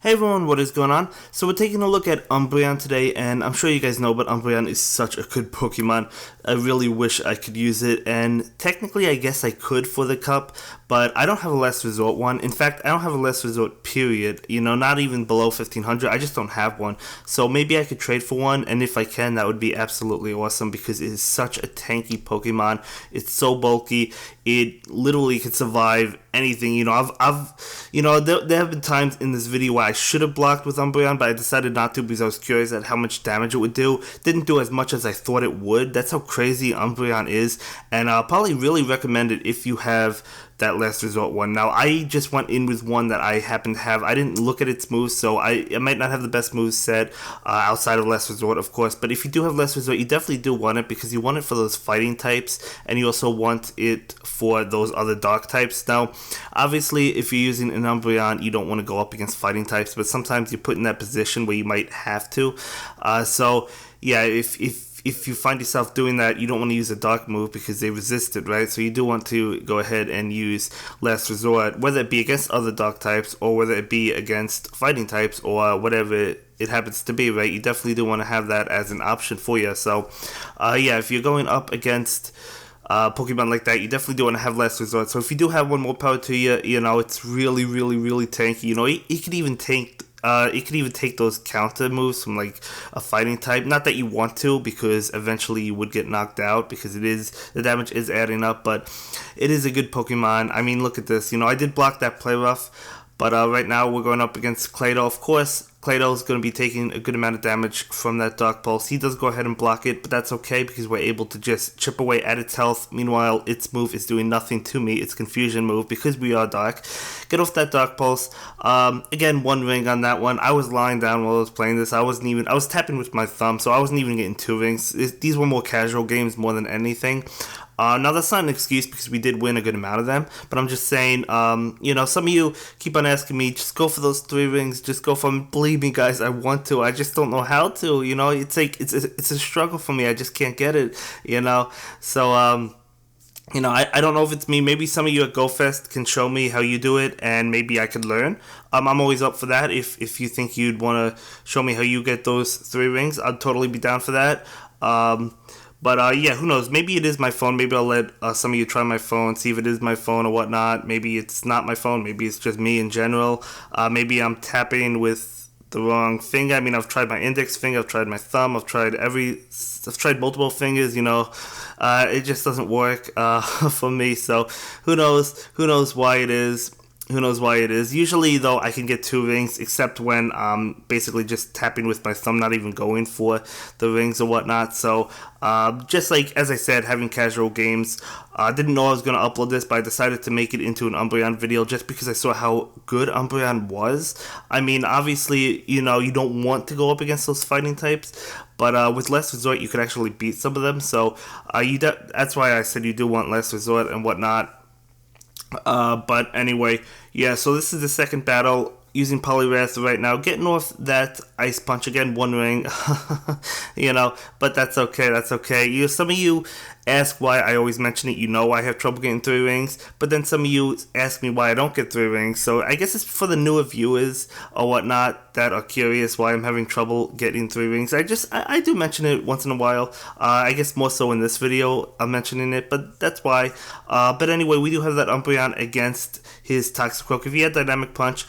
Hey everyone, what is going on? So we're taking a look at Umbreon today, and I'm sure you guys know, but Umbreon is such a good Pokemon. I really wish I could use it, and technically I guess I could for the cup, but I don't have a last resort one. In fact, I don't have a last resort period, not even below 1500. I just don't have one. So maybe I could trade for one, and if I can, that would be absolutely awesome because it is such a tanky Pokemon. It's so bulky. It literally could survive anything. There have been times in this video where I should have blocked with Umbreon, but I decided not to because I was curious at how much damage it would do. Didn't do as much as I thought it would. That's how crazy Umbreon is, and I'll probably really recommend it if you have that last resort one. Now, I just went in with one that I happen to have. I didn't look at its moves, so I might not have the best moves set outside of last resort, of course. But if you do have last resort, you definitely do want it because you want it for those fighting types, and you also want it for those other dark types. Now, obviously, if you're using an Umbreon, you don't want to go up against fighting types, but sometimes you're put in that position where you might have to. Yeah, if you find yourself doing that, you don't want to use a dark move because they resist it, right? So you do want to go ahead and use last resort, whether it be against other dark types or whether it be against fighting types or whatever it happens to be, right? You definitely do want to have that as an option for you. So yeah, if you're going up against Pokemon like that, you definitely do want to have last resort. So if you do have one, more power to you. It's really, really, really tanky. It could even tank. It could even take those counter moves from like a fighting type. Not that you want to, because eventually you would get knocked out because the damage is adding up. But it is a good Pokemon. I mean, look at this. I did block that play rough, but right now we're going up against Clado. Of course, Clado is going to be taking a good amount of damage from that Dark Pulse. He does go ahead and block it, but that's okay because we're able to just chip away at its health. Meanwhile, its move is doing nothing to me. Its Confusion move, because we are Dark. Get off that Dark Pulse. Again, one ring on that one. I was lying down while I was playing this. I was tapping with my thumb, so I wasn't even getting 2 rings. These were more casual games more than anything. Now, that's not an excuse because we did win a good amount of them, but I'm just saying, some of you keep on asking me, just go for those 3 rings, just go for them. Believe me, guys, I want to. I just don't know how to, it's like, it's a struggle for me. I just can't get it, So, I don't know if it's me. Maybe some of you at GoFest can show me how you do it, and maybe I could learn. I'm always up for that. If you think you'd want to show me how you get those 3 rings, I'd totally be down for that. But yeah, who knows? Maybe it is my phone. Maybe I'll let some of you try my phone, see if it is my phone or whatnot. Maybe it's not my phone. Maybe it's just me in general. Maybe I'm tapping with the wrong finger. I mean, I've tried my index finger, I've tried my thumb, I've tried multiple fingers. It just doesn't work for me. So who knows? Who knows why it is? Who knows why it is? Usually, though, I can get 2 rings, except when I'm basically just tapping with my thumb, not even going for the rings or whatnot. So, just like, as I said, having casual games, I didn't know I was going to upload this, but I decided to make it into an Umbreon video just because I saw how good Umbreon was. I mean, obviously, you don't want to go up against those fighting types, but with Last Resort, you could actually beat some of them. So, that's why I said you do want Last Resort and whatnot. But anyway, yeah, so this is the second battle using Poliwrath right now, getting off that Ice Punch again, 1 ring, but that's okay. Some of you ask why I always mention it. I have trouble getting 3 rings, but then some of you ask me why I don't get 3 rings, so I guess it's for the newer viewers or whatnot that are curious why I'm having trouble getting 3 rings. I do mention it once in a while. I guess more so in this video I'm mentioning it, but that's why. But anyway, we do have that Umbreon against his Toxicroak. If he had Dynamic Punch,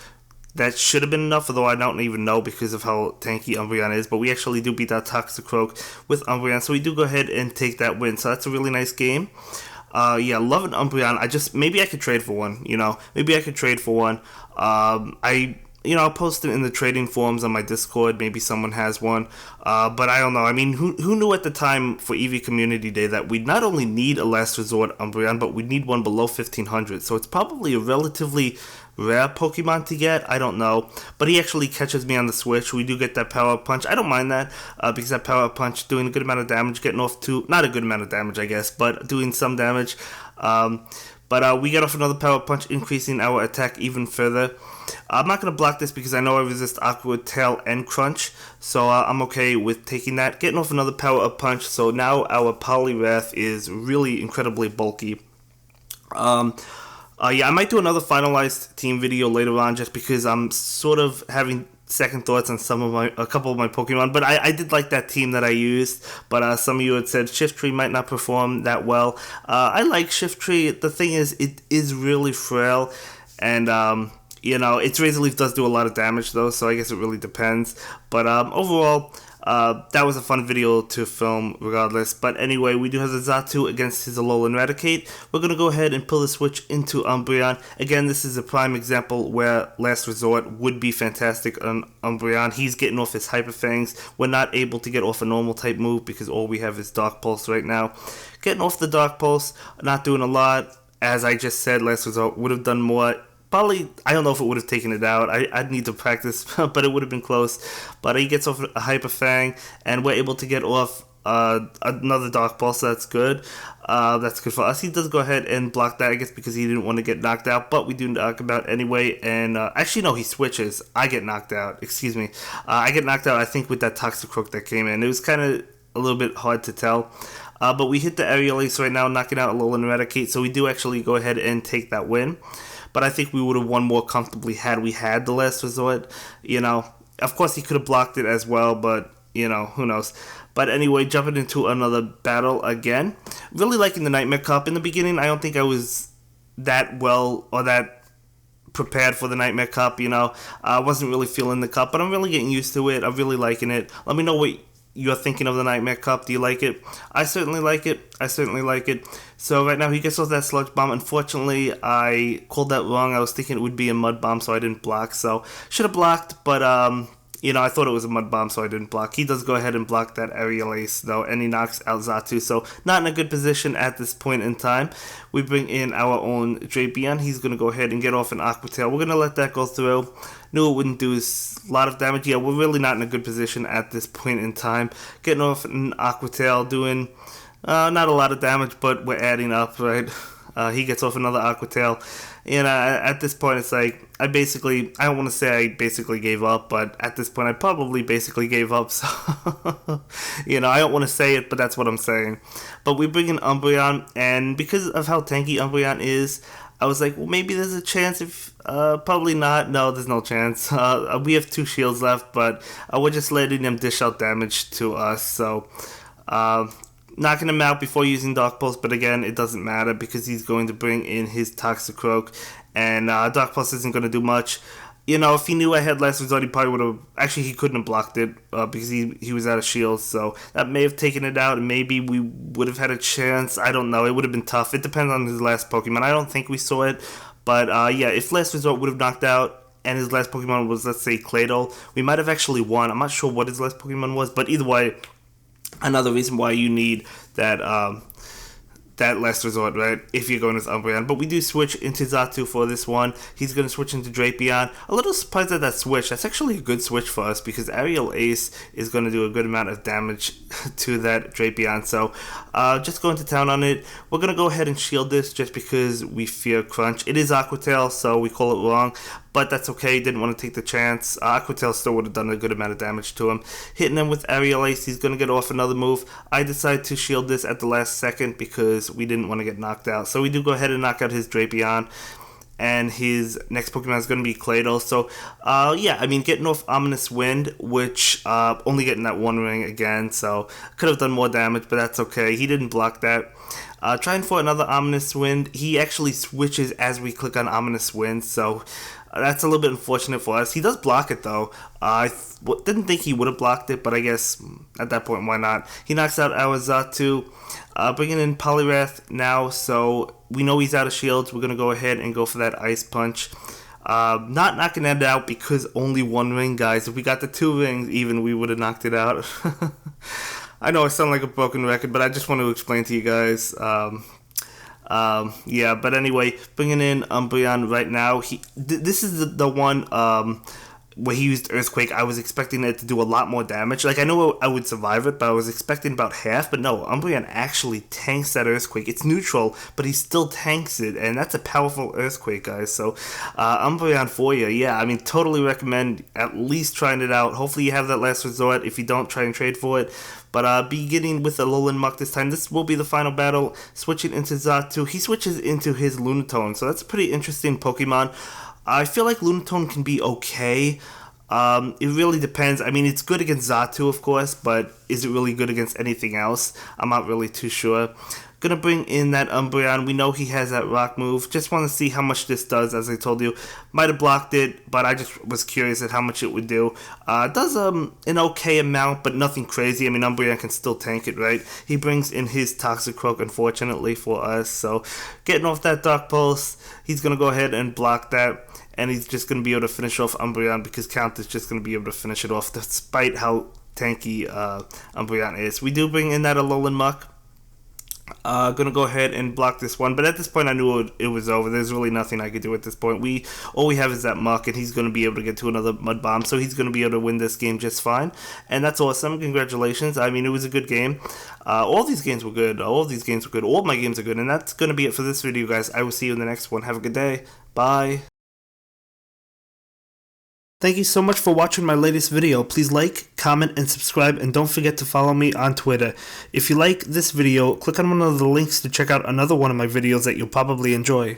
that should have been enough, although I don't even know because of how tanky Umbreon is. But we actually do beat that Toxicroak with Umbreon, so we do go ahead and take that win. So that's a really nice game. Yeah, loving Umbreon. Maybe I could trade for one, Maybe I could trade for one. I'll post it in the trading forums on my Discord. Maybe someone has one. But I don't know. I mean, who knew at the time for EV Community Day that we'd not only need a Last Resort Umbreon, but we'd need one below 1500. So it's probably a relatively rare Pokemon to get. I don't know. But he actually catches me on the switch. We do get that Power Punch. I don't mind that because that Power Punch doing a good amount of damage, getting off to, not a good amount of damage, I guess, but doing some damage. But we get off another Power Punch, increasing our attack even further. I'm not going to block this because I know I resist Aqua Tail and Crunch, so I'm okay with taking that. Getting off another Power Up Punch, so now our Poliwrath is really incredibly bulky. Yeah, I might do another finalized team video later on, just because I'm sort of having second thoughts on a couple of my Pokemon. But I did like that team that I used. But some of you had said Shiftry might not perform that well. I like Shiftry. The thing is, it is really frail, and its Razor Leaf does do a lot of damage though, so I guess it really depends. But overall, that was a fun video to film regardless. But anyway, we do have the Xatu against his Alolan Raticate. We're going to go ahead and pull the switch into Umbreon. Again, this is a prime example where Last Resort would be fantastic on Umbreon. He's getting off his Hyper Fangs. We're not able to get off a normal type move because all we have is Dark Pulse right now. Getting off the Dark Pulse, not doing a lot. As I just said, Last Resort would have done more. Probably, I don't know if it would have taken it out. I'd need to practice, but it would have been close. But he gets off a Hyper Fang, and we're able to get off another Dark Pulse, so that's good. That's good for us. He does go ahead and block that, I guess, because he didn't want to get knocked out, but we do knock him out anyway. And actually, no, he switches. I get knocked out. Excuse me. I get knocked out, I think, with that Toxicroak that came in. It was kind of a little bit hard to tell. But we hit the Aerial Ace right now, knocking out Alolan Raticate, so we do actually go ahead and take that win. But I think we would have won more comfortably had we had the Last Resort. Of course he could have blocked it as well, but who knows. But anyway, jumping into another battle again. Really liking the Nightmare Cup. In the beginning, I don't think I was that well or that prepared for the Nightmare Cup. I wasn't really feeling the cup, but I'm really getting used to it. I'm really liking it. Let me know what you're thinking of the Nightmare Cup. Do you like it? I certainly like it. So right now he gets off that Sludge Bomb. Unfortunately, I called that wrong. I was thinking it would be a Mud Bomb, so I didn't block. So should have blocked, but I thought it was a Mud Bomb, so I didn't block. He does go ahead and block that Aerial Ace though, and he knocks out Xatu. So not in a good position at this point in time. We bring in our own Drapion. He's gonna go ahead and get off an Aqua Tail. We're gonna let that go through. Knew it wouldn't do a lot of damage. Yeah, we're really not in a good position at this point in time. Getting off an Aqua Tail, doing not a lot of damage, but we're adding up, right? He gets off another Aqua Tail. At this point, it's like, I don't want to say I basically gave up, but at this point, I probably basically gave up, so, I don't want to say it, but that's what I'm saying. But we bring in Umbreon, and because of how tanky Umbreon is, I was like, well, maybe there's a chance. If probably not. No, there's no chance. We have 2 shields left, but we're just letting them dish out damage to us, so, knocking him out before using Dark Pulse, but again, it doesn't matter because he's going to bring in his Toxicroak, and Dark Pulse isn't going to do much. If he knew I had Last Resort, he probably would have... Actually, he couldn't have blocked it because he was out of shields, so that may have taken it out, and maybe we would have had a chance. I don't know. It would have been tough. It depends on his last Pokemon. I don't think we saw it, but yeah, if Last Resort would have knocked out and his last Pokemon was, let's say, Claydol, we might have actually won. I'm not sure what his last Pokemon was, but either way, another reason why you need that Last Resort, right, if you're going with Umbreon. But we do switch into Xatu for this one. He's going to switch into Drapion. A little surprised at that switch. That's actually a good switch for us because Aerial Ace is going to do a good amount of damage to that Drapion. So just going to town on it. We're going to go ahead and shield this just because we fear Crunch. It is Aqua Tail, so we call it wrong. But that's okay, didn't want to take the chance. Aqua Tail still would have done a good amount of damage to him. Hitting him with Aerial Ace, he's going to get off another move. I decided to shield this at the last second because we didn't want to get knocked out. So we do go ahead and knock out his Drapion. And his next Pokemon is going to be Claydol. So, yeah, I mean, getting off Ominous Wind, which only getting that 1 ring again. So, could have done more damage, but that's okay. He didn't block that. Trying for another Ominous Wind. He actually switches as we click on Ominous Wind. So, that's a little bit unfortunate for us. He does block it, though. I didn't think he would have blocked it, but I guess at that point, why not? He knocks out our Xatu, bringing in Poliwrath now, so we know he's out of shields. We're going to go ahead and go for that Ice Punch. Not knocking that out because only 1 ring, guys. If we got the 2 rings even, we would have knocked it out. I know I sound like a broken record, but I just want to explain to you guys. Yeah, but anyway, bringing in Umbreon right now. This is the one where he used Earthquake, I was expecting it to do a lot more damage. Like, I know I would survive it, but I was expecting about half. But no, Umbreon actually tanks that Earthquake. It's neutral, but he still tanks it, and that's a powerful Earthquake, guys. So, Umbreon for you. Yeah, I mean, totally recommend at least trying it out. Hopefully you have that last resort. If you don't, try and trade for it. But beginning with the Alolan Muck this time, this will be the final battle. Switching into Xatu, he switches into his Lunatone, so that's a pretty interesting Pokemon. I feel like Lunatone can be okay. It really depends. I mean, it's good against Xatu, of course, but is it really good against anything else? I'm not really too sure. Gonna bring in that Umbreon. We know he has that rock move. Just want to see how much this does, as I told you. Might have blocked it, but I just was curious at how much it would do. It does an okay amount, but nothing crazy. I mean, Umbreon can still tank it, right? He brings in his Toxicroak, unfortunately, for us. So, getting off that Dark Pulse, he's gonna go ahead and block that. And he's just going to be able to finish off Umbreon because Count is just going to be able to finish it off despite how tanky Umbreon is. We do bring in that Alolan Muck. Gonna go ahead and block this one, but at this point I knew it was over. There's really nothing I could do at this point. All we have is that Muck, and he's gonna be able to get to another Mud Bomb, so he's gonna be able to win this game just fine, and that's awesome. Congratulations. I mean, it was a good game. All these games were good. All of my games are good, and that's gonna be it for this video, guys. I will see you in the next one. Have a good day. Bye. Thank you so much for watching my latest video. Please like, comment, and subscribe, and don't forget to follow me on Twitter. If you like this video, click on one of the links to check out another one of my videos that you'll probably enjoy.